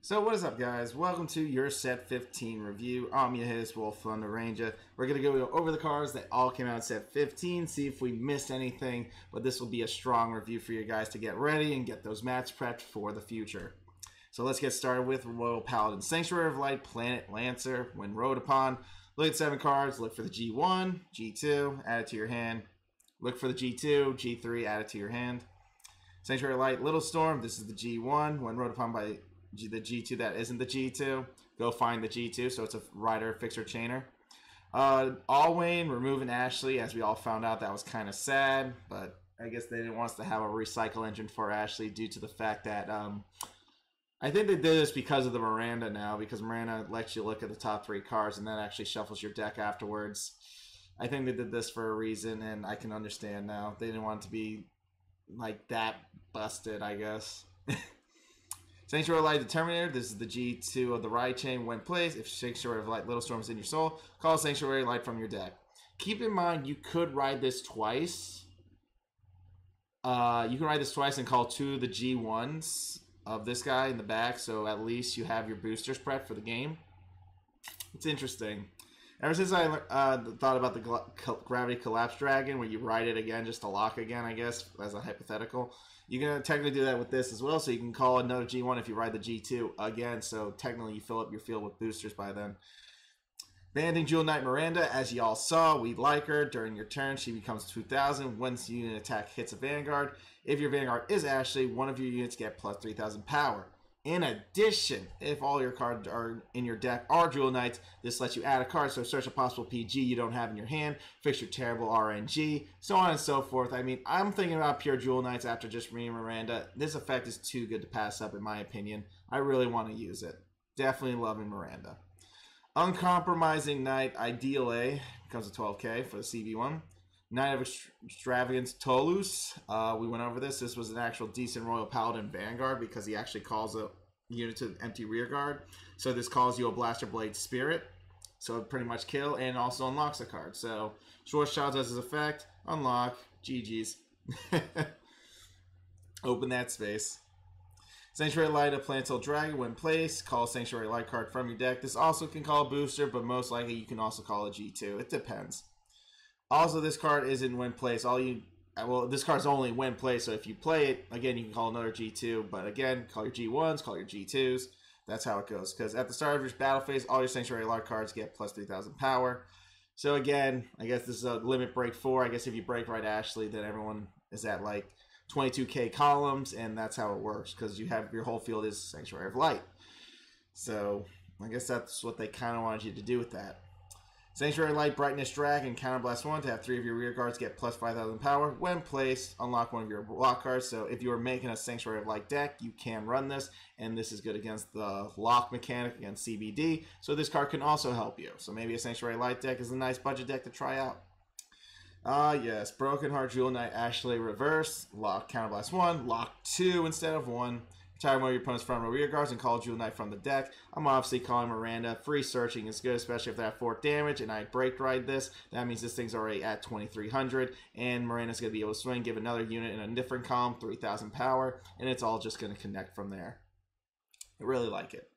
So what is up, guys? Welcome to your set 15 review. I'm your host, Wolf Thunder Ranger. We're going to go over the cards that all came out in set 15, see if we missed anything, but this will be a strong review for you guys to get ready and get those match prepped for the future. So let's get started with Royal Paladin. Sanctuary of Light, Planet Lancer. When rode upon, look at 7 cards, look for the G1, G2, add it to your hand. Look for the G2, G3, add it to your hand. Sanctuary of Light, Little Storm, this is the G1. When rode upon by the G2 that isn't the G2, go find the G2, so it's a rider, fixer, chainer. Alwyn removing Ashley, as we all found out, that was kind of sad, but I guess they didn't want us to have a recycle engine for Ashley due to the fact that I think they did this because of the Miranda now, because Miranda lets you look at the top 3 cards and then actually shuffles your deck afterwards. I think they did this for a reason, and I can understand now. They didn't want it to be like that busted, I guess. Sanctuary of Light, the Terminator. This is the G2 of the ride chain. When placed, if Sanctuary of Light, Little Storm is in your soul, call Sanctuary of Light from your deck. Keep in mind, you could ride this twice. You can ride this twice and call 2 of the G1s of this guy in the back, so at least you have your boosters prepped for the game. It's interesting. Ever since I thought about the Gravity Collapse Dragon, where you ride it again just to lock again, I guess, as a hypothetical. You can technically do that with this as well, so you can call another G1 if you ride the G2 again, so technically you fill up your field with boosters by then. Banding Jewel Knight Miranda, as you all saw, we like her. During your turn, she becomes 2,000. Once unit attack hits a Vanguard, if your Vanguard is Ashley, one of your units get plus 3,000 power. In addition, if all your cards are in your deck are Jewel Knights, this lets you add a card, so search a possible PG you don't have in your hand, fix your terrible RNG, so on and so forth. I mean, I'm thinking about pure Jewel Knights after just reading Miranda. This effect is too good to pass up, in my opinion. I really want to use it. Definitely loving Miranda. Uncompromising Knight, Ideal A, becomes a 12k for the CB1. Knight of Extravagance, Toulouse. We went over this. This was an actual decent Royal Paladin Vanguard because he actually calls a unit to empty rear guard. So this calls you a Blaster Blade Spirit. So it pretty much kill and also unlocks a card. So short shot does his effect. Unlock. GG's. Open that space. Sanctuary Light, a Planetal Dragon. When placed, call a Sanctuary Light card from your deck. This also can call a booster, but most likely you can also call a G2. It depends. Also, this card isn't when placed. This card's only when placed, so if you play it, again, you can call another G2, but again, call your G1s, call your G2s. That's how it goes, because at the start of your battle phase, all your Sanctuary Light cards get plus 3,000 power. So again, I guess this is a limit break 4. I guess if you break right Ashley, then everyone is at like 22k columns, and that's how it works, because you have your whole field is Sanctuary of Light. So I guess that's what they kind of wanted you to do with that. Sanctuary Light, Brightness Dragon, Counterblast 1 to have 3 of your rear guards get plus 5,000 power. When placed, unlock one of your block cards. So if you are making a Sanctuary of Light deck, you can run this, and this is good against the lock mechanic against CBD. So this card can also help you. So maybe a Sanctuary Light deck is a nice budget deck to try out. Yes, Broken Heart Jewel Knight Ashley Reverse, lock Counterblast 1, lock 2 instead of 1. Retire one of your opponent's front row rear guards and call Jewel Knight from the deck. I'm obviously calling Miranda. Free searching is good, especially if they have 4 damage and I break ride this. That means this thing's already at 2,300 and Miranda's going to be able to swing, give another unit in a different column 3,000 power, and it's all just going to connect from there. I really like it.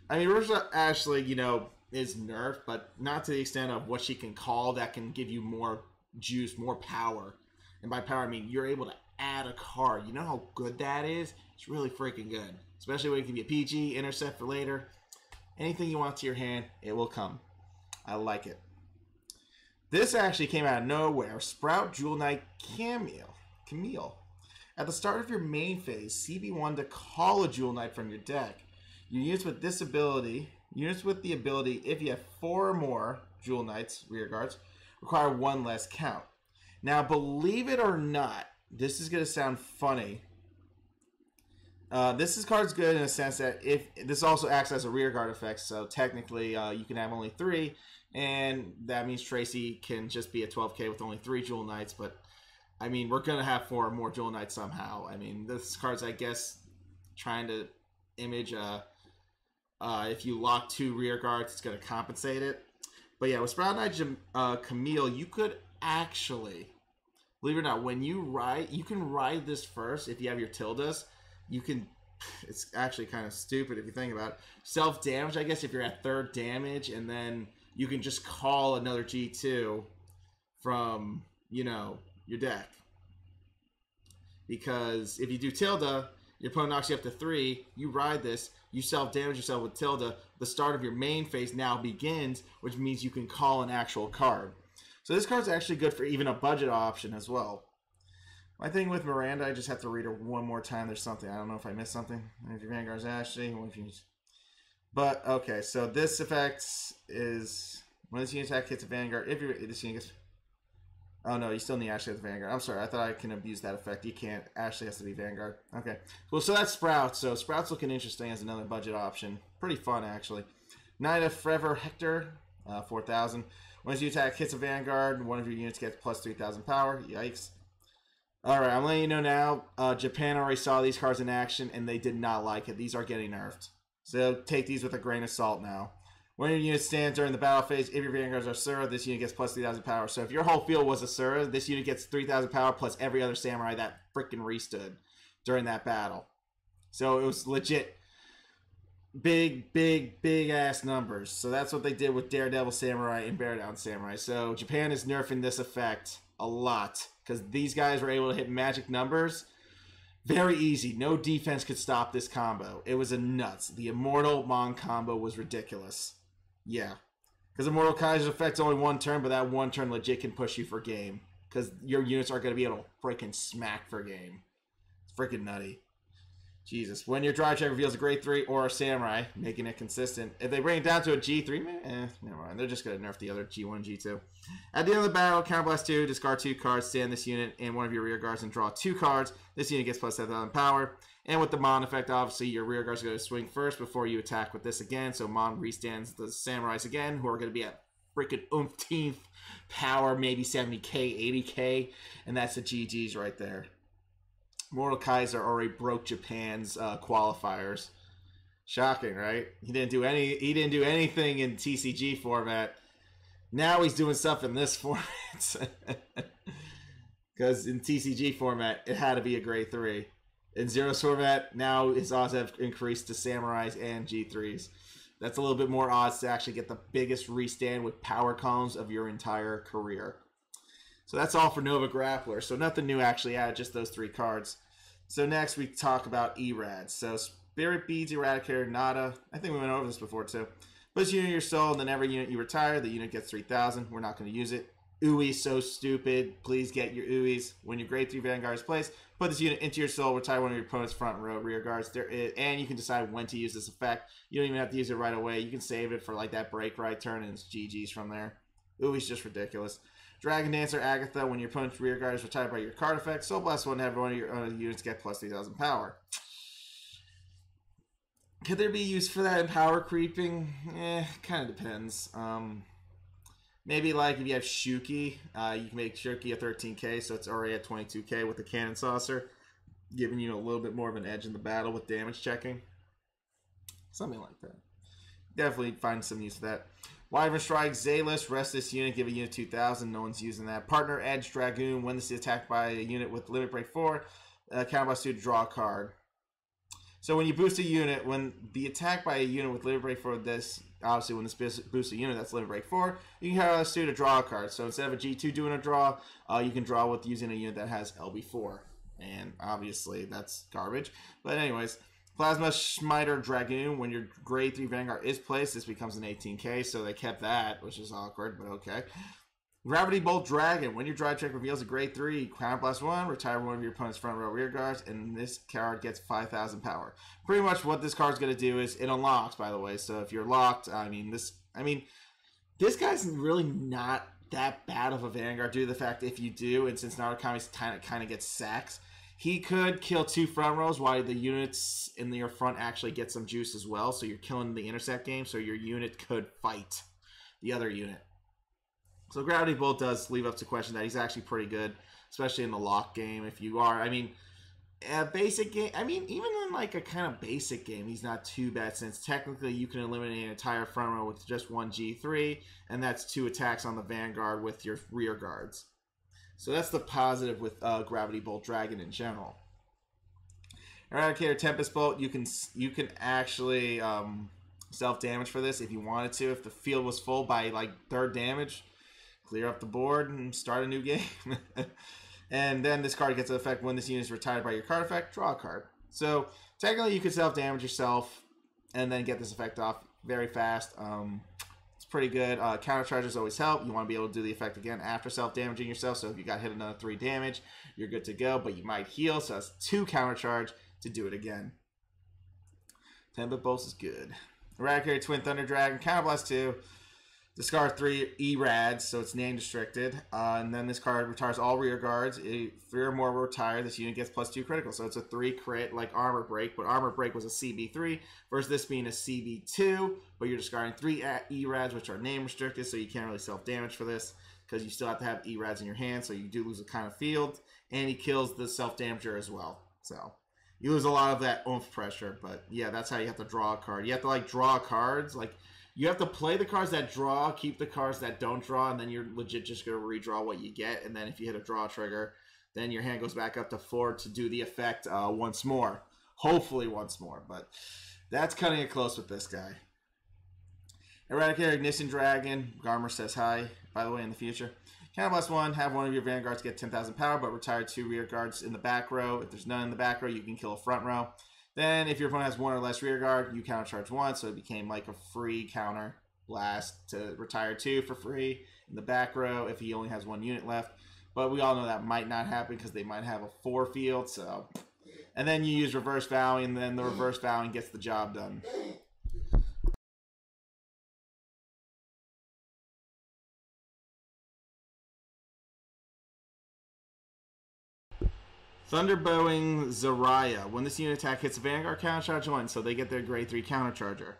I mean, Rosa Ashley, you know, is nerfed, but not to the extent of what she can call that can give you more juice, more power. And by power, I mean you're able to add a card. You know how good that is? It's really freaking good. Especially when it can be a PG, intercept for later. Anything you want to your hand, it will come. I like it. This actually came out of nowhere. Sprout Jewel Knight Camille. At the start of your main phase, CB1 to call a Jewel Knight from your deck. Your units with this ability, units with the ability, if you have 4 or more Jewel Knights, rear guards, require 1 less count. Now, believe it or not, this is going to sound funny. This card's good in a sense that if this also acts as a rear guard effect, so technically you can have only 3, and that means Tracy can just be a 12k with only 3 Jewel Knights. But I mean, we're gonna have 4 or more Jewel Knights somehow. I mean, this card's, I guess, trying to image if you lock 2 rear guards, it's gonna compensate it. But yeah, with Sprout Knight Camille, you could actually, believe it or not, when you ride, you can ride this first if you have your tildes. You can it's actually kind of stupid if you think about it. Self-damage, I guess, if you're at 3rd damage, and then you can just call another G2 from, you know, your deck. Because if you do Tilda, your opponent knocks you up to 3, you ride this, you self-damage yourself with Tilda, the start of your main phase now begins, which means you can call an actual card. So this card's actually good for even a budget option as well. My thing with Miranda, I just have to read her one more time. There's something. I don't know if I missed something. If your Vanguard's Ashley, but okay, so this effect is when this unit attack hits a Vanguard, if this unit gets... Oh no, you still need Ashley as Vanguard. I'm sorry, I thought I can abuse that effect. You can't. Ashley has to be Vanguard. Okay. Well, so that's Sprout. So Sprout's looking interesting as another budget option. Pretty fun, actually. Knight of Forever Hector, 4,000. Once you attack hits a Vanguard, one of your units gets plus 3,000 power. Yikes. Alright, I'm letting you know now. Japan already saw these cards in action, and they did not like it. These are getting nerfed. So take these with a grain of salt now. When your unit stands during the battle phase, if your Vanguards are Asura, this unit gets plus 3,000 power. So if your whole field was Asura, this unit gets 3,000 power plus every other Samurai that freaking restood during that battle. So it was legit big ass numbers. So that's what they did with Daredevil Samurai and Bear Down Samurai. So Japan is nerfing this effect a lot because these guys were able to hit magic numbers. Very easy. No defense could stop this combo. It was a nuts. The Immortal Mon combo was ridiculous. Yeah. Because Immortal Kaiser's effect's only 1 turn, but that 1 turn legit can push you for game. Because your units are going to be able to freaking smack for game. It's freaking nutty. Jesus. When your drive check reveals a grade 3 or a Samurai, making it consistent. If they bring it down to a G3, never mind. They're just going to nerf the other G1 and G2. At the end of the battle, counterblast 2, discard 2 cards, stand this unit in one of your rear guards and draw 2 cards. This unit gets plus 7,000 power. And with the Mon effect, obviously, your rear guards are going to swing first before you attack with this again. So Mon restands the Samurais again, who are going to be at freaking umpteenth power, maybe 70k, 80k. And that's the GG's right there. Mortal Kaiser already broke Japan's qualifiers. Shocking, right? He didn't do anything in TCG format. Now he's doing stuff in this format. Because in TCG format, it had to be a grade 3. In Zero's format, now his odds have increased to Samurais and G3s. That's a little bit more odds to actually get the biggest restand with power columns of your entire career. So that's all for Nova Grappler. So nothing new actually added, just those 3 cards. So next we talk about Erad. So Spirit Beads, Eradicator, Nada. I think we went over this before too. Puts unit in your soul, and then every unit you retire, the unit gets 3,000. We're not going to use it. Ui's so stupid. Please get your Ui's. When your grade 3 Vanguard is placed, put this unit into your soul, retire one of your opponent's front row rear guards. And you can decide when to use this effect. You don't even have to use it right away. You can save it for like that break right turn, and it's GG's from there. Ui's just ridiculous. Dragon Dancer, Agatha, when your opponent's rear guard is retired by your card effect, Soul Blast 1, every one of your units get plus 3,000 power. Could there be use for that in power creeping? Kind of depends. Maybe like if you have Shuki, you can make Shuki a 13k, so it's already at 22k with the Cannon Saucer, giving you a little bit more of an edge in the battle with damage checking. Something like that. Definitely find some use for that. Wyvern Strike, Zalis, rest this unit, give a unit 2,000. No one's using that. Partner Edge Dragoon, when this is attacked by a unit with Limit Break 4, counterblast 2 to draw a card. So when you boost a unit, when the attack by a unit with Limit Break 4, this, obviously when this boosts a unit that's Limit Break 4, you can counterblast 2 to draw a card. So instead of a G2 doing a draw, you can draw with using a unit that has LB4. And obviously that's garbage. But anyways, Plasma Smiter Dragoon, when your grade 3 Vanguard is placed, this becomes an 18k, so they kept that, which is awkward, but okay. Gravity Bolt Dragon, when your drive check reveals a grade 3, counterblast 1, retire one of your opponent's front row rear guards, and this card gets 5,000 power. Pretty much what this card's going to do is, it unlocks, by the way, so if you're locked, this guy's really not that bad of a Vanguard due to the fact if you do, and since Narukami's kind of gets sacks, he could kill 2 front rows while the units in your front actually get some juice as well. So you're killing the intercept game, so your unit could fight the other unit. So Gravity Bolt does leave up to question that he's actually pretty good, especially in the lock game. If you are, a basic game, even in like a kind of basic game, he's not too bad since technically you can eliminate an entire front row with just 1 G3, and that's 2 attacks on the Vanguard with your rear guards. So that's the positive with Gravity Bolt Dragon in general. Eradicator, Tempest Bolt, you can actually self-damage for this if you wanted to. If the field was full by like 3rd damage, clear up the board and start a new game. And then this card gets an effect when this unit is retired by your card effect, draw a card. So technically you could self-damage yourself and then get this effect off very fast. It's pretty good. Counter charges always help. You want to be able to do the effect again after self-damaging yourself. So if you got hit another 3 damage, you're good to go, but you might heal. So that's 2 counter charge to do it again. Tempest Bolts is good. Eradicator, Twin Thunder Dragon, Counterblast 2. Discard 3 Erads, so it's name restricted. And then this card retires all rear guards. 3 or more retire. This unit gets +2 critical. So it's a 3 crit like Armor Break, but Armor Break was a CB3 versus this being a CB2. But you're discarding 3 Erads, which are name restricted, so you can't really self-damage for this because you still have to have Erads in your hand, so you do lose a kind of field. And he kills the self-damager as well. So you lose a lot of that oomph pressure, but yeah, that's how you have to draw a card. You have to like draw cards, like you have to play the cards that draw, keep the cards that don't draw, and then you're legit just going to redraw what you get. And then if you hit a draw trigger, then your hand goes back up to 4 to do the effect once more. Hopefully once more, but that's cutting it close with this guy. Eradicator, Ignition Dragon. Garmer says hi, by the way, in the future. Counterblast 1, have one of your Vanguards get 10,000 power, but retire 2 rear guards in the back row. If there's none in the back row, you can kill a front row. Then, if your opponent has 1 or less rear guard, you countercharge 1, so it became like a free counter blast to retire 2 for free in the back row if he only has 1 unit left. But we all know that might not happen because they might have a 4 field, so. And then you use Reverse Vowing, and then the Reverse Vowing gets the job done. Thunderbowing Zarya. When this unit attack hits a Vanguard, countercharge 1, so they get their grade 3 countercharger.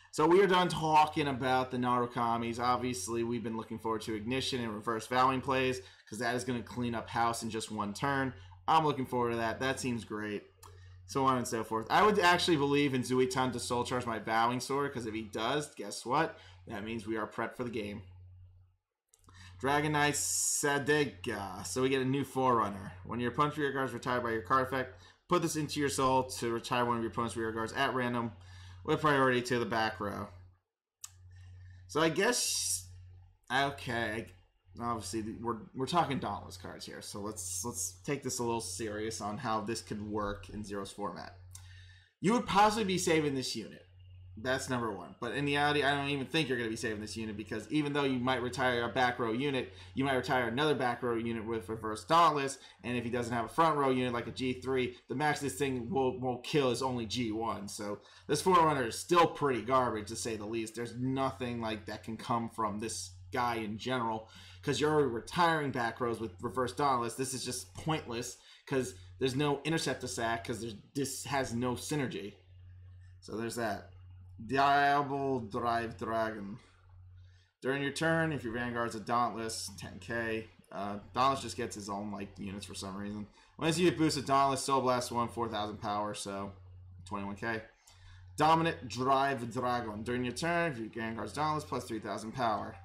So we are done talking about the Narukamis. Obviously, we've been looking forward to Ignition and Reverse Vowing plays, because that is going to clean up house in just 1 turn. I'm looking forward to that. That seems great. So on and so forth. I would actually believe in Zuitan to soul charge my Vowing Sword, because if he does, guess what? That means we are prepped for the game. Dragon Knight Sadega. So we get a new Forerunner. When your opponent's rear guard is retired by your card effect, put this into your soul to retire one of your opponent's rear guards at random with priority to the back row. So I guess, okay, obviously we're talking Dauntless cards here, so let's take this a little serious on how this could work in Zero's format. You would possibly be saving this unit. That's number 1. But in reality, I don't even think you're going to be saving this unit, because even though you might retire a back row unit, you might retire another back row unit with Reverse Dauntless, and if he doesn't have a front row unit like a G3, the max this thing won't kill is only G1. So this Forerunner is still pretty garbage, to say the least. There's nothing like that can come from this guy in general, because you're already retiring back rows with Reverse Dauntless. This is just pointless, because there's no intercept to sack, because this has no synergy. So there's that. Diablo Drive Dragon. During your turn, if your Vanguard's a Dauntless, 10k. Dauntless just gets his own like units for some reason. When this unit boosts a Dauntless, Soul Blast 1, 4,000 power, so 21k. Dominant Drive Dragon. During your turn, if your Vanguard's Dauntless, plus 3,000 power.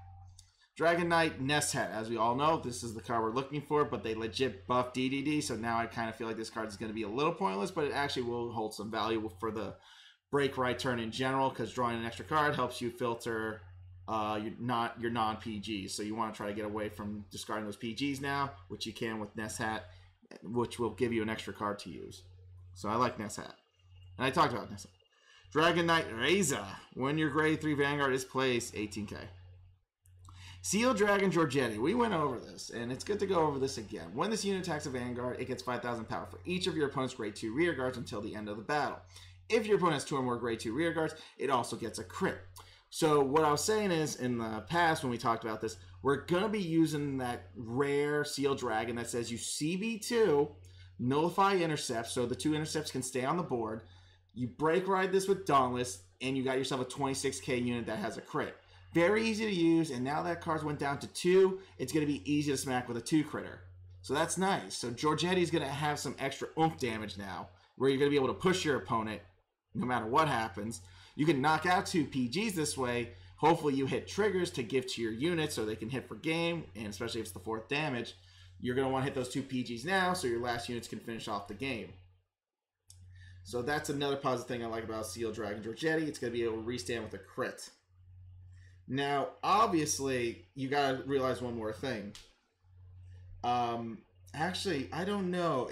Dragon Knight Neshet. As we all know, this is the card we're looking for, but they legit buffed DDD, so now I kind of feel like this card is going to be a little pointless, but it actually will hold some value for the break right turn in general, because drawing an extra card helps you filter your non-PGs. So you want to try to get away from discarding those PGs now, which you can with Neshat, which will give you an extra card to use. So I like Neshat. And I talked about Neshat. Dragon Knight Reza. When your grade 3 Vanguard is placed, 18k. Seal Dragon Georgette. We went over this, and it's good to go over this again. When this unit attacks a Vanguard, it gets 5,000 power for each of your opponent's grade 2 rear guards until the end of the battle. If your opponent has 2 or more grade 2 rear guards, it also gets a crit. So what I was saying is, in the past when we talked about this, we're going to be using that rare Seal Dragon that says you CB2, nullify intercepts, so the 2 intercepts can stay on the board. You break ride this with Dauntless, and you got yourself a 26k unit that has a crit. Very easy to use, and now that card went down to 2, it's going to be easy to smack with a 2 critter. So that's nice. So Georgette is going to have some extra oomph damage now, where you're going to be able to push your opponent no matter what happens. You can knock out 2 PGs this way. Hopefully you hit triggers to give to your units so they can hit for game, and especially if it's the 4th damage, you're going to want to hit those 2 PGs now so your last units can finish off the game. So that's another positive thing I like about Seal Dragon Georgette. It's going to be able to restand with a crit. Now, obviously, you got to realize one more thing. Actually, I don't know.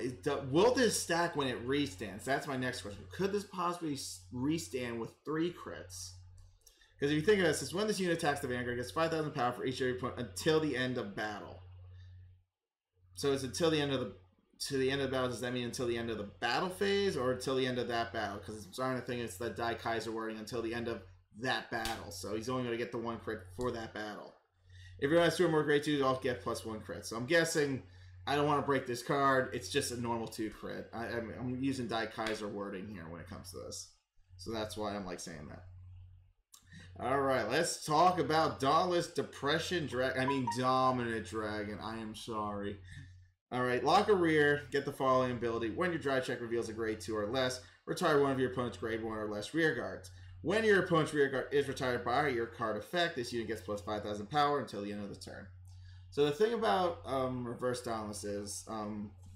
Will this stack when it restands? That's my next question. Could this possibly restand with 3 crits? Because if you think of this, it's when this unit attacks the Vanguard, it gets 5,000 power for each area point until the end of battle. So it's until the end of the battle. Does that mean until the end of the battle phase or until the end of that battle? Because I'm starting to think it's the Die Kaiser wording until the end of that battle. So he's only going to get the 1 crit for that battle. If you're has 2 or more grade 2s, I'll get +1 crit. So I'm guessing I don't want to break this card. It's just a normal 2 crit. I'm using Die Kaiser wording here when it comes to this. So that's why I'm like saying that. Alright, let's talk about Dauntless Dominant Dragon. I am sorry. Alright, lock a rear, get the following ability. When your drive check reveals a grade 2 or less, retire one of your opponent's grade 1 or less rear guards. When your opponent's rear guard is retired by your card effect, this unit gets plus 5,000 power until the end of the turn. So the thing about Reverse Dauntless is,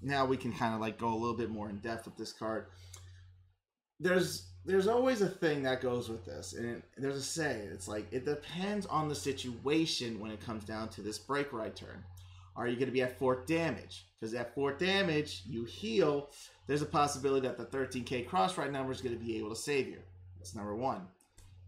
now we can kind of like go a little bit more in depth with this card. There's always a thing that goes with this, and there's a say. It's like, it depends on the situation when it comes down to this break ride turn. Are you going to be at 4th damage? Because at 4th damage, you heal. There's a possibility that the 13k cross ride number is going to be able to save you. That's number 1.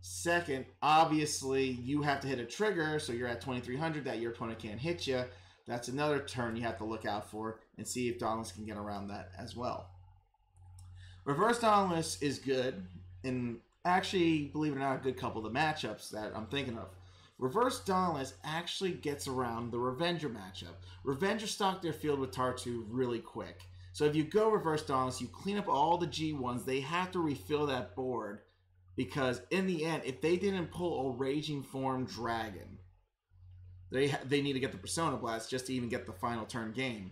Second, obviously, you have to hit a trigger, so you're at 2300 that your opponent can't hit you. That's another turn you have to look out for and see if Dauntless can get around that as well. Reverse Dauntless is good, and actually, believe it or not, a good couple of the matchups that I'm thinking of. Reverse Dauntless actually gets around the Revenger matchup. Revenger stock their field with Tartu really quick. So if you go Reverse Dauntless, you clean up all the G1s, they have to refill that board, because in the end, if they didn't pull a Raging Form Dragon, they need to get the Persona Blast just to even get the final turn game.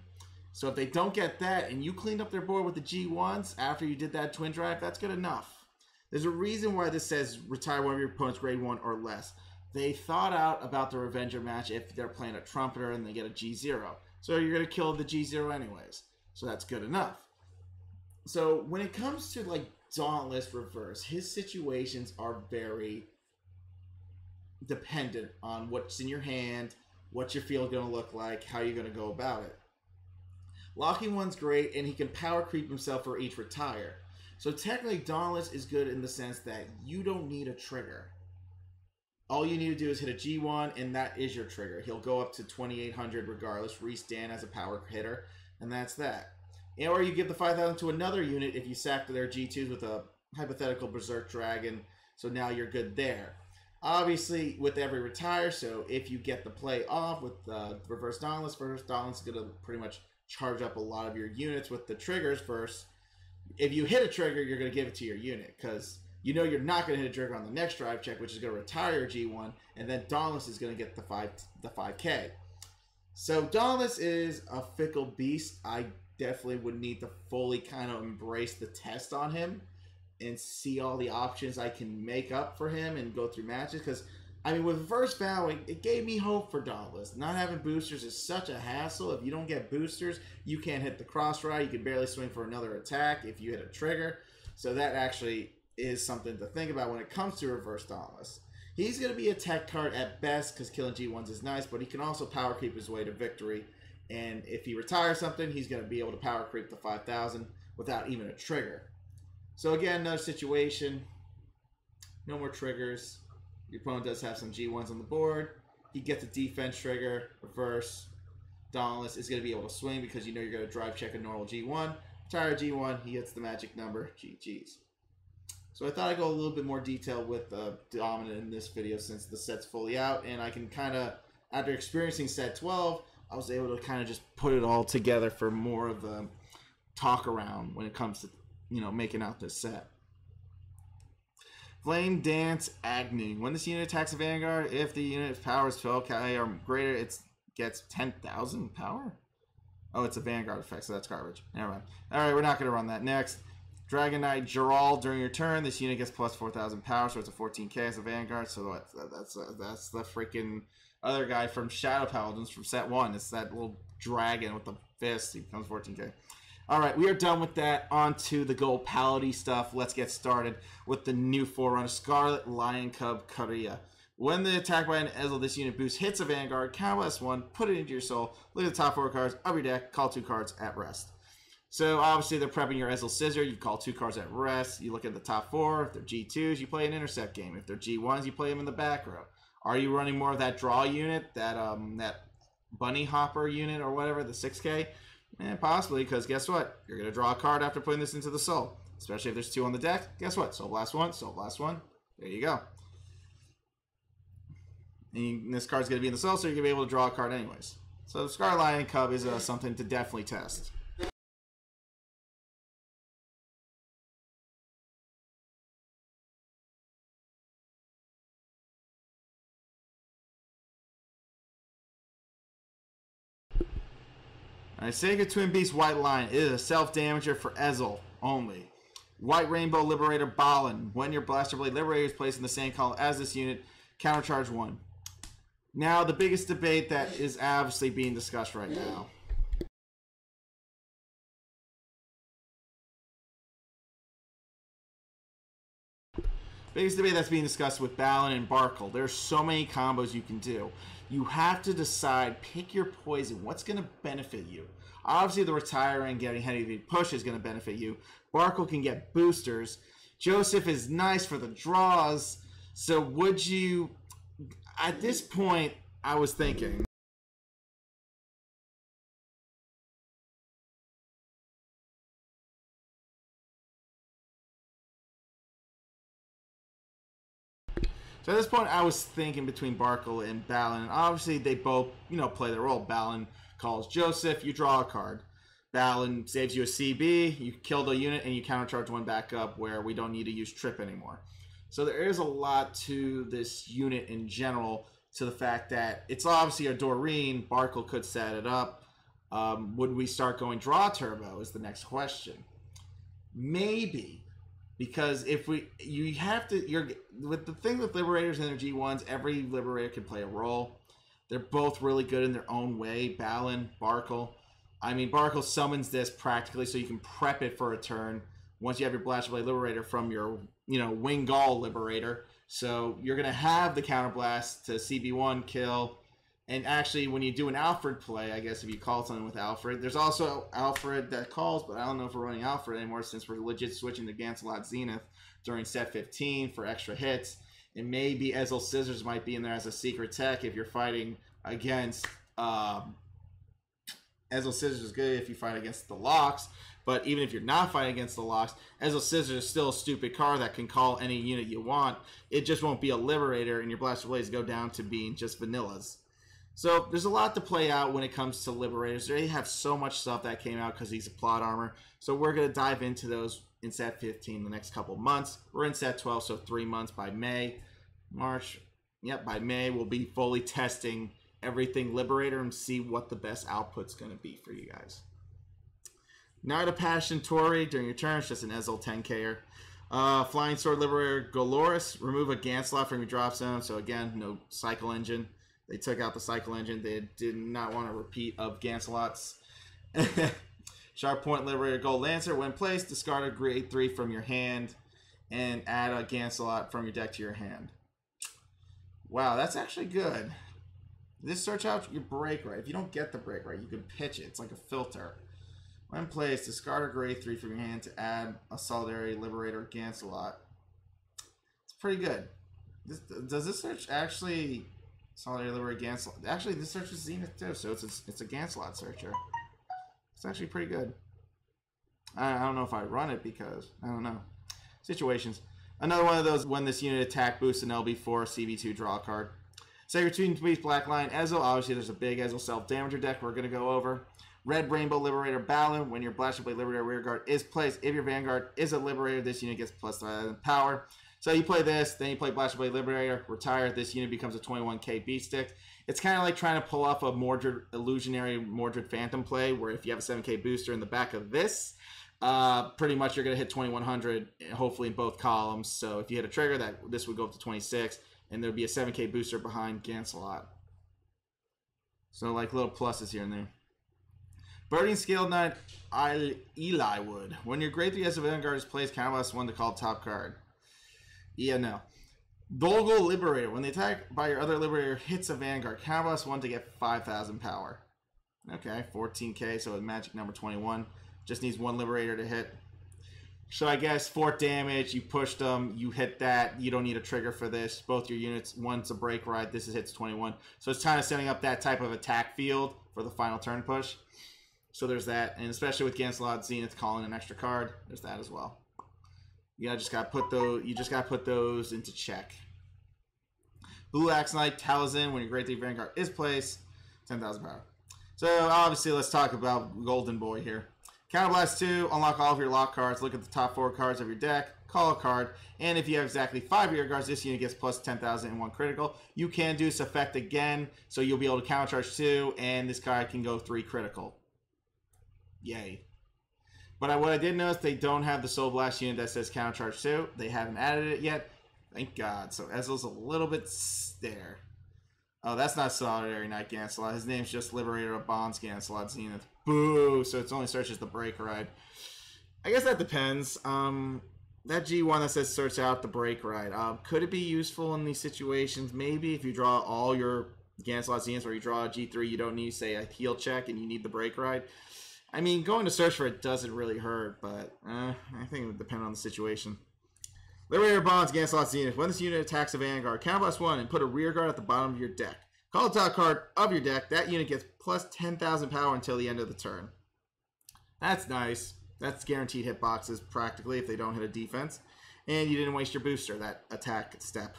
So if they don't get that, and you cleaned up their board with the G1s after you did that Twin Drive, that's good enough. There's a reason why this says retire one of your opponent's grade 1 or less. They thought out about the Revenger match if they're playing a Trumpeter and they get a G0. So you're going to kill the G0 anyways. So that's good enough. So when it comes to like Dauntless Reverse, his situations are very dependent on what's in your hand, what your field going to look like, how you're going to go about it. Locking one's great, and he can power creep himself for each retire. So technically, Dauntless is good in the sense that you don't need a trigger. All you need to do is hit a G1, and that is your trigger. He'll go up to 2800 regardless, restand as a power hitter, and that's that. Or you give the 5,000 to another unit if you sack their G2s with a hypothetical Berserk Dragon, so now you're good there. Obviously, with every retire, so if you get the play off with Reverse Dauntless is going to pretty much charge up a lot of your units with the triggers first. If you hit a trigger, you're going to give it to your unit, because you know you're not going to hit a trigger on the next drive check, which is going to retire your G1, and then Dauntless is going to get the 5k. So Dauntless is a fickle beast. I definitely would need to fully kind of embrace the test on him and see all the options I can make up for him and go through matches, because I mean, with Reverse Vow, it gave me hope for Dauntless. Not having boosters is such a hassle. If you don't get boosters, you can't hit the cross ride. You can barely swing for another attack if you hit a trigger. So that actually is something to think about when it comes to Reverse Dauntless. He's going to be a tech card at best because killing G1s is nice, but he can also power creep his way to victory. And if he retires something, he's going to be able to power creep the 5,000 without even a trigger. So again, another situation. No more triggers. Your opponent does have some G1s on the board. He gets a defense trigger, reverse. Dauntless is going to be able to swing because you know you're going to drive check a normal G1. Retire G1, he hits the magic number, GG's. So I thought I'd go a little bit more detail with Dominant in this video since the set's fully out. And I can kind of, after experiencing set 12, I was able to kind of just put it all together for more of a talk around when it comes to, you know, making out this set. Flame Dance Agni. When this unit attacks a Vanguard, if the unit's power is 12k or greater, it gets 10,000 power? Oh, it's a Vanguard effect, so that's garbage. Never mind. Alright, we're not going to run that. Next, Dragon Knight Gerald. During your turn, this unit gets plus 4,000 power, so it's a 14k as a Vanguard. So that's the freaking other guy from Shadow Paladins from set 1. It's that little dragon with the fist. He becomes 14k. Alright, we are done with that. On to the gold palette stuff. Let's get started with the new Forerunner, Scarlet Lion Cub Karya. When the attack by an Ezel, this unit boost hits a Vanguard, count +1, put it into your soul, look at the top 4 cards of your deck, call 2 cards at rest. So obviously they're prepping your Ezel Scissor, you call 2 cards at rest, you look at the top 4, if they're G2s, you play an intercept game, if they're G1s, you play them in the back row. Are you running more of that draw unit, that bunny hopper unit or whatever, the 6K? Possibly, because guess what? You're going to draw a card after putting this into the soul. Especially if there's 2 on the deck. Guess what? Soul Blast 1, Soul Blast 1. There you go. And this card's going to be in the soul, so you're going to be able to draw a card anyways. So Scarlet Lion Cub is something to definitely test. Alright, Sega Twin Beast White Lion is a self-damager for Ezel only. White Rainbow Liberator Balan. When your Blaster Blade Liberator is placed in the same column as this unit, countercharge 1. Now, the biggest debate that is obviously being discussed right now. Biggest debate that's being discussed with Balan and Barkle. There's so many combos you can do. You have to decide, pick your poison. What's going to benefit you? Obviously, the retire and getting heavy push is going to benefit you. Barkle can get boosters. Joseph is nice for the draws. So would you... At this point, I was thinking... So at this point, I was thinking between Barkle and Balan. And obviously, they both, play their role. Balan calls Joseph, you draw a card. Balan saves you a CB, you killed a unit, and you countercharge 1 back up where we don't need to use Trip anymore. So there is a lot to this unit in general, to the fact that it's obviously a Doreen. Barkle could set it up. Would we start going draw turbo is the next question. Maybe. Because if with the thing with Liberators and their G1s, every Liberator can play a role. They're both really good in their own way. Balan, Barkle. I mean, Barkle summons this practically so you can prep it for a turn once you have your Blaster Blade Liberator from your, Wingal Liberator. So you're going to have the Counterblast to CB1 kill. And actually, when you do an Alfred play, I guess if you call something with Alfred, there's also Alfred that calls, but I don't know if we're running Alfred anymore since we're legit switching to Gancelot Zenith during set 15 for extra hits. And maybe Ezel Scissors might be in there as a secret tech if you're fighting against... Ezel Scissors is good if you fight against the Locks, but even if you're not fighting against the Locks, Ezel Scissors is still a stupid card that can call any unit you want. It just won't be a Liberator, and your Blaster Blades go down to being just vanillas. So there's a lot to play out when it comes to Liberators. They have so much stuff that came out because he's a plot armor. So we're going to dive into those in set 15 the next couple months. We're in set 12, so 3 months by May. March. Yep, by May we'll be fully testing everything Liberator and see what the best output's going to be for you guys. Knight of Passion Tori during your turn. It's just an Ezel 10K'er. Flying Sword Liberator Goloris. Remove a Ganslot from your drop zone. So again, no Cycle Engine. They took out the Cycle Engine. They did not want a repeat of Ganslots. Sharp Point Liberator Gold Lancer. When placed, discard a grade 3 from your hand and add a Ganslot from your deck to your hand. Wow, that's actually good. This search out your break right. If you don't get the break right, you can pitch it. It's like a filter. When placed, discard a grade 3 from your hand to add a Solidarity Liberator Ganslot. It's pretty good. Does this search actually... Solidarity Liberator Ganslot. Actually, this search is Zenith too, so it's a Ganslot searcher. It's actually pretty good. I don't know if I run it because, I don't know. Situations. Another one of those, when this unit attack boosts an LB4, CB2 draw a card. Sacred Twin Beast Black Lion Ezel. Obviously, there's a big Ezel self-damager deck we're going to go over. Red Rainbow Liberator Balan. When your Blaster Blade Liberator Rearguard is placed, if your Vanguard is a Liberator, this unit gets plus 5 power. So you play this, then you play Blaster Blade Liberator, retire, this unit becomes a 21k beat stick. It's kind of like trying to pull off a Mordred Illusionary Mordred Phantom play, where if you have a 7k booster in the back of this, pretty much you're going to hit 2100, hopefully in both columns. So if you hit a trigger, this would go up to 26, and there'd be a 7k booster behind Gancelot. So like little pluses here and there. Birding Scale Knight Ellwood. When your grade 3 as a Vanguard is placed, counterblast 1 to call top card. Yeah, no. Dolgo Liberator. When the attack by your other Liberator hits a Vanguard, counterblast 1 to get 5,000 power. Okay, 14k, so with magic number 21. Just needs 1 Liberator to hit. So I guess 4 damage, you pushed them, you hit that, you don't need a trigger for this. Both your units, one's a break ride, this hits 21. So it's kind of setting up that type of attack field for the final turn push. So there's that, and especially with Gancelot Zenith calling an extra card, there's that as well. You just gotta put those into check. Blue Axe Knight Talisman, when your Great 3 Vanguard is placed, 10,000 power. So obviously let's talk about Golden Boy here. Counterblast 2, unlock all of your lock cards, look at the top 4 cards of your deck, call a card, and if you have exactly 5 rear guards, this unit gets plus 10,000 and 1 critical. You can do this effect again, so you'll be able to countercharge 2, and this card can go 3 critical. Yay. But what I did notice, they don't have the Soul Blast unit that says countercharge 2. They haven't added it yet. Thank God. So Ezreal's a little bit there. Oh, that's not Solitary Knight Gancelot. His name's just Liberator of Bonds Gancelot Zenith. Boo! So it's only searches the break ride. I guess that depends. That G1 that says search out the break ride. Could it be useful in these situations? Maybe if you draw all your Gancelot Zeniths, or you draw a G3, you don't need, say, a heal check and you need the break ride. I mean, going to search for it doesn't really hurt, but I think it would depend on the situation. Liberator Bonds, Gancelot Zenith. When this unit attacks a Vanguard, counterblast 1 and put a rear guard at the bottom of your deck. Call the top card of your deck. That unit gets plus 10,000 power until the end of the turn. That's nice. That's guaranteed hitboxes, practically, if they don't hit a defense. And you didn't waste your booster, that attack step.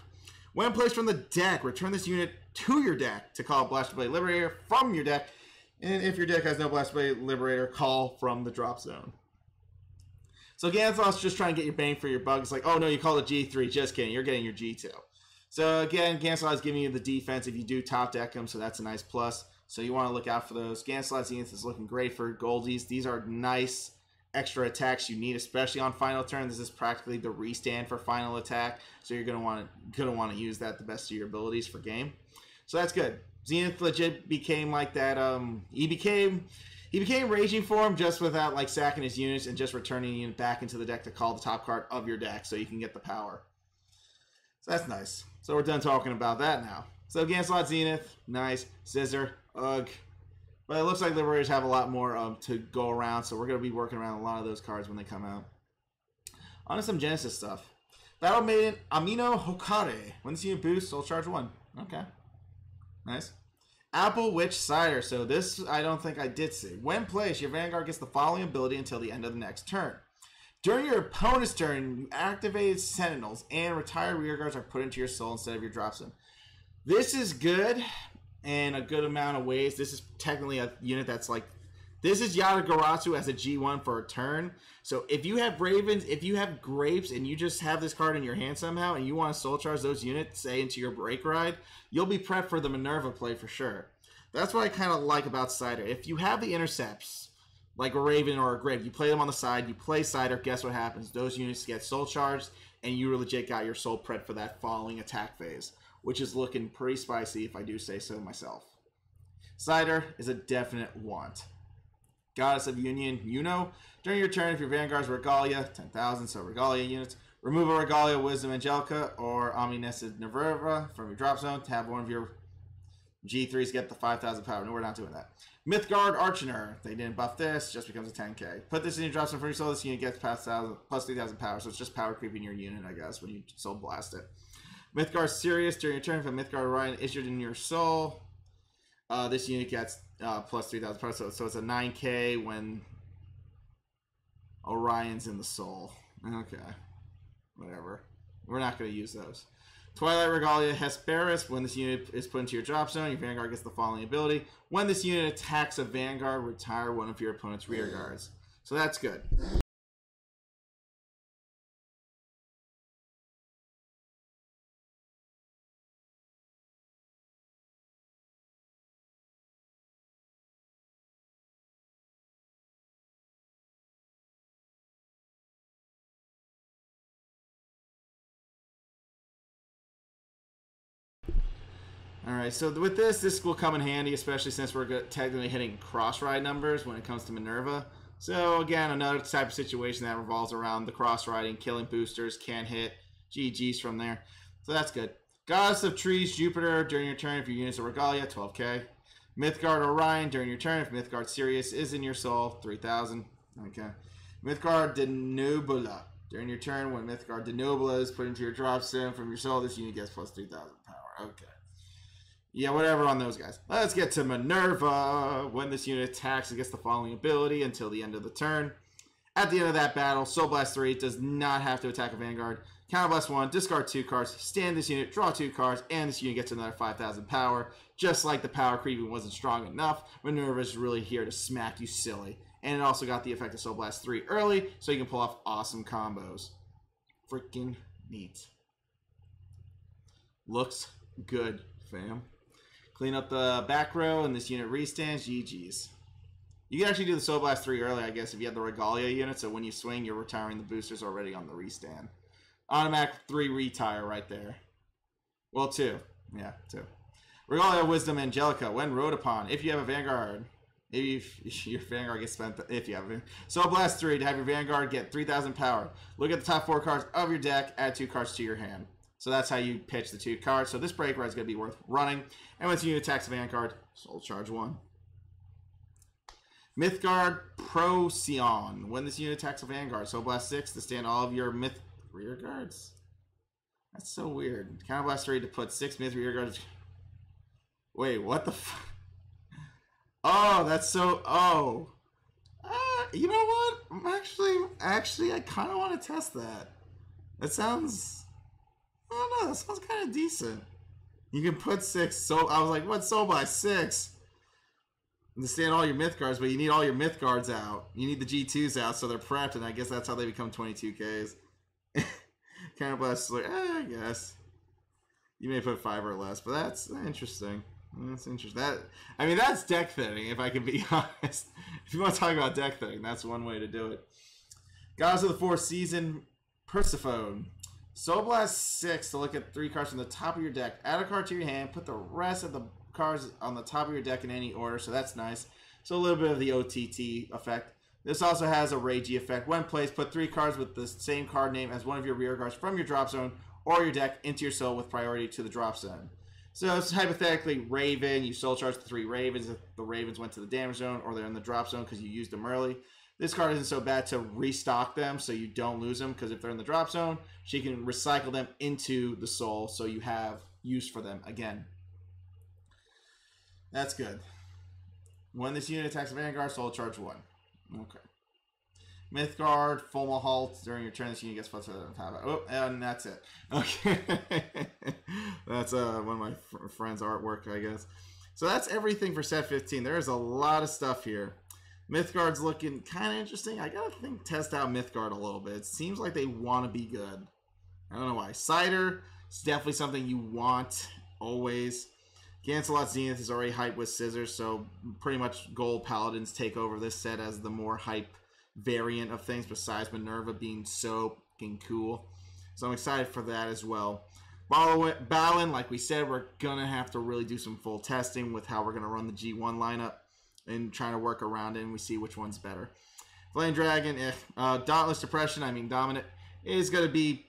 When placed from the deck, return this unit to your deck to call Blaster Blade Liberator from your deck. And if your deck has no Blaster Blade Liberator, call from the drop zone. So Gancelot's just trying to get your bang for your buck. It's like, oh no, you call it G3. Just kidding. You're getting your G2. So again, Gancelot is giving you the defense if you do top deck them, so that's a nice plus. So you want to look out for those. Gancelot Zenith is looking great for Goldies. These are nice extra attacks you need, especially on final turn. This is practically the restand for final attack, so you're gonna want to use that the best of your abilities for game. So that's good. Zenith legit became like that. He became Raging Form just without like sacking his units and just returning a unit back into the deck to call the top card of your deck so you can get the power. So that's nice. So we're done talking about that now. So Gancelot Zenith, nice. Scissor, ugh. But it looks like Liberators have a lot more to go around, so we're going to be working around a lot of those cards when they come out. On to some Genesis stuff. Battle Maiden Amino Hokare. When this unit boosts, Soul Charge 1. Okay. Nice. Apple Witch Cider. So this I don't think I did see. When placed, your Vanguard gets the following ability until the end of the next turn. During your opponent's turn, you activate Sentinels and retire rear guards are put into your soul instead of your drop zone. This is good in a good amount of ways. This is technically a unit that's like, this is Yatagarasu as a G1 for a turn. So if you have Ravens, if you have Grapes, and you just have this card in your hand somehow, and you want to soul charge those units, say, into your break ride, you'll be prepped for the Minerva play for sure. That's what I kind of like about Cider. If you have the intercepts, like a Raven or a Grape, you play them on the side, you play Cider, guess what happens? Those units get soul charged, and you legit got your soul prepped for that following attack phase, which is looking pretty spicy if I do say so myself. Cider is a definite want. Goddess of Union, during your turn, if your Vanguard's Regalia, 10,000, so Regalia units, remove a Regalia Wisdom Angelica or Omniscient Nerva from your drop zone to have one of your G3s get the 5,000 power. No, we're not doing that. Mythgard Archer, they didn't buff this, just becomes a 10k. Put this in your drop zone for your soul, this unit gets plus 3,000 power, so it's just power creeping your unit, I guess, when you soul blast it. Mythgard Sirius, during your turn, if a Mythgard Orion issued in your soul, this unit gets plus 3,000 power, so it's a 9k when Orion's in the soul. Okay. Whatever. We're not going to use those. Twilight Regalia Hesperis. When this unit is put into your drop zone, your Vanguard gets the following ability. When this unit attacks a Vanguard, retire one of your opponent's rear guards. So that's good. Alright, so with this will come in handy, especially since we're technically hitting cross-ride numbers when it comes to Minerva. So again, another type of situation that revolves around the cross-riding, killing boosters, can't hit, GG's from there. So that's good. Goddess of Trees, Jupiter, during your turn if your units are Regalia, 12k. Mythgard Orion, during your turn if Mythgard Sirius is in your soul, 3000. Okay. Mythgard Denobula, during your turn when Mythgard Denobula is put into your drop zone from your soul, this unit gets plus 3000 power. Okay. Yeah, whatever on those guys. Let's get to Minerva. When this unit attacks, it gets the following ability until the end of the turn. At the end of that battle, Soul Blast 3 does not have to attack a Vanguard. Counterblast 1, discard 2 cards, stand this unit, draw 2 cards, and this unit gets another 5,000 power. Just like the power creep wasn't strong enough, Minerva is really here to smack you silly. And it also got the effect of Soul Blast 3 early, so you can pull off awesome combos. Freaking neat. Looks good, fam. Clean up the back row, and this unit restands. GG's. You can actually do the Soul Blast 3 early, I guess, if you have the Regalia unit, so when you swing, you're retiring the boosters already on the restand. Automatic 3 retire right there. Well, 2. Yeah, 2. Regalia, Wisdom, Angelica. When rode upon, if you have a Vanguard, if your Vanguard gets spent, if you have a Soul Blast 3 to have your Vanguard get 3,000 power. Look at the top 4 cards of your deck, add 2 cards to your hand. So that's how you pitch the 2 cards. So this break ride is going to be worth running. And once you attacks Vanguard, Soul Charge 1. Mythgard Procyon. When this unit attacks a Vanguard, Soul Blast 6 to stand all of your Myth rear guards. That's so weird. Counter Blast 3 to put 6 Myth rear guards. Wait, what the f... Oh, that's so... Oh. You know what? Actually, I kind of want to test that. That sounds... I don't know, that sounds kind of decent. You can put 6, so I was like, what, Soul Blast 6? To stand all your myth cards, but you need all your myth cards out. You need the G2s out so they're prepped, and I guess that's how they become 22Ks. Counterblast, like, I guess. You may put 5 or less, but that's interesting. That's interesting. I mean, that's deck thinning, if I can be honest. If you want to talk about deck thinning, that's one way to do it. Goddess of the Fourth Season, Persephone. Soul Blast 6 to look at 3 cards from the top of your deck. Add a card to your hand. Put the rest of the cards on the top of your deck in any order, so that's nice. So a little bit of the OTT effect. This also has a Ragey effect. When placed, put 3 cards with the same card name as one of your rear guards from your drop zone or your deck into your soul with priority to the drop zone. So it's hypothetically Raven. You soul charge the 3 Ravens if the Ravens went to the damage zone or they're in the drop zone because you used them early. This card isn't so bad to restock them so you don't lose them, because if they're in the drop zone, she can recycle them into the soul so you have use for them again. That's good. When this unit attacks a Vanguard, soul charge 1. Okay. Mythgard, Fulma Halt. During your turn, this unit gets plus on top. Oh, and that's it. Okay. That's one of my friend's artwork, I guess. So that's everything for set 15. There's a lot of stuff here. Mythgard's looking kind of interesting. I gotta test out Mythgard a little bit. It seems like they want to be good. I don't know why. Cider is definitely something you want always. Gancelot Zenith is already hyped with Scissors, so pretty much Gold Paladins take over this set as the more hype variant of things, besides Minerva being so fucking cool. So I'm excited for that as well. Balan, like we said, we're gonna have to really do some full testing with how we're gonna run the G1 lineup and trying to work around it, and we see which one's better. Flame Dragon, Dauntless Depression, Dominant, is going to be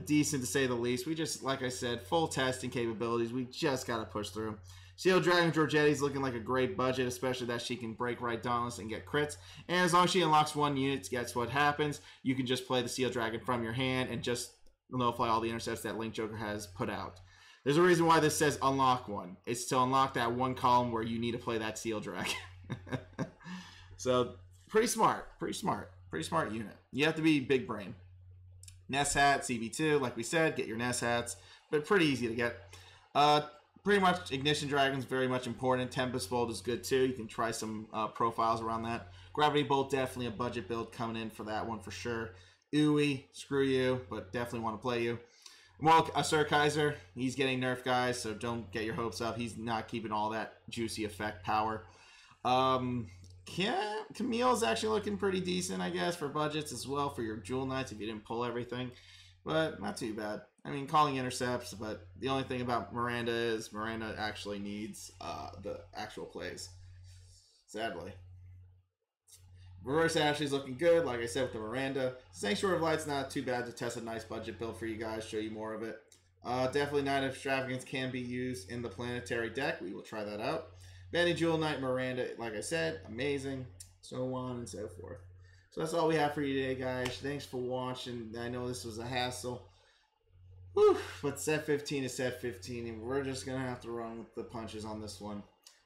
decent to say the least. We just, like I said, full testing capabilities. We just got to push through. Seal Dragon Georgette is looking like a great budget, especially that she can break right Dauntless and get crits. And as long as she unlocks 1 unit, guess what happens? You can just play the Seal Dragon from your hand and just nullify all the intercepts that Link Joker has put out. There's a reason why this says unlock 1. It's to unlock that 1 column where you need to play that Seal Dragon. So, pretty smart unit. You have to be big brain. Nest Hat, CB2, like we said, get your Nest Hats, but pretty easy to get. Pretty much Ignition Dragon's very much important. Tempest Bolt is good too. You can try some profiles around that. Gravity Bolt, definitely a budget build coming in for that one for sure. Uwe, screw you, but definitely want to play you. Well, Sir Kaiser, he's getting nerfed, guys, so don't get your hopes up. He's not keeping all that juicy effect power. Camille's actually looking pretty decent, I guess, for budgets as well for your Jewel Knights if you didn't pull everything. But not too bad. I mean, calling intercepts, but the only thing about Miranda is Miranda actually needs the actual plays. Sadly. Reverse Ashley's looking good, like I said, with the Miranda. Sanctuary of Light's not too bad to test a nice budget build for you guys, show you more of it. Definitely Knight of Extravagance can be used in the planetary deck. We will try that out. Benny Jewel Knight, Miranda, like I said, amazing. So on and so forth. So that's all we have for you today, guys. Thanks for watching. I know this was a hassle. Whew, but set 15 is set 15, and we're just going to have to run with the punches on this one.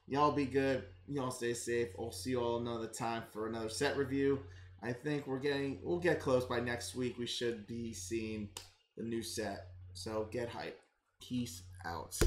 Y'all be good. Y'all stay safe. I'll see you all another time for another set review. I think we'll get close by next week. We should be seeing the new set. So get hype. Peace out.